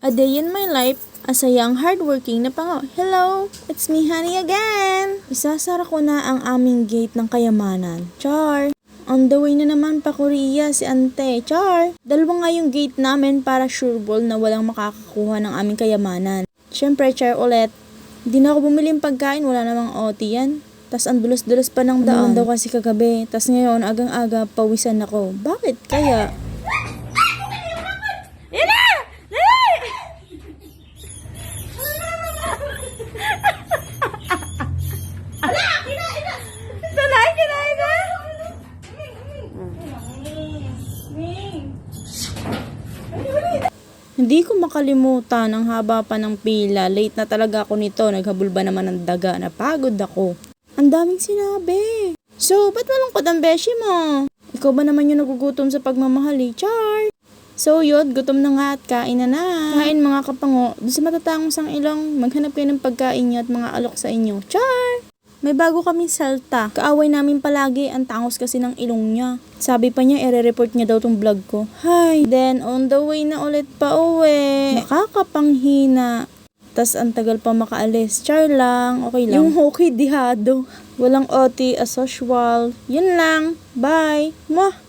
A day in my life as a young hardworking na pango. Hello, it's me honey again. Isasara ko na ang aming gate ng kayamanan. Char. On the way na naman pa Korea si ante. Char. Dalawa nga yung gate namin para sureball na walang makakakuha ng aming kayamanan. Siyempre, char ulit. Hindi na ako bumili ng pagkain, wala namang OT yan. Tas ang dulos-dulos pa ng daan. Daw kasi kagabi. Tas ngayon, agang-aga, pawisan ako. Bakit kaya? Hindi ko makalimutan ang haba pa ng pila. Late na talaga ako nito. Naghabol ba naman ng daga. Napagod ako. Ang daming sinabi. So, ba't malungkot ang beshi mo? Ikaw ba naman yung nagugutom sa pagmamahal eh? Char! So yun, gutom na nga at kain na. Kain mga kapango. Doon sa matatangos ang ilong, maghanap kayo ng pagkain nyo at mga alok sa inyo. Char! May bago kaming salta. Kaaway namin palagi, ang tangos kasi ng ilong niya. Sabi pa niya, ire-report niya daw tong vlog ko. Hi! Then, on the way na ulit pa uwi. Nakakapanghina. Tas ang tagal pa makaalis. Char lang, okay lang. Yung hoki dihado. Walang OT as usual. Yun lang. Bye! Mwah!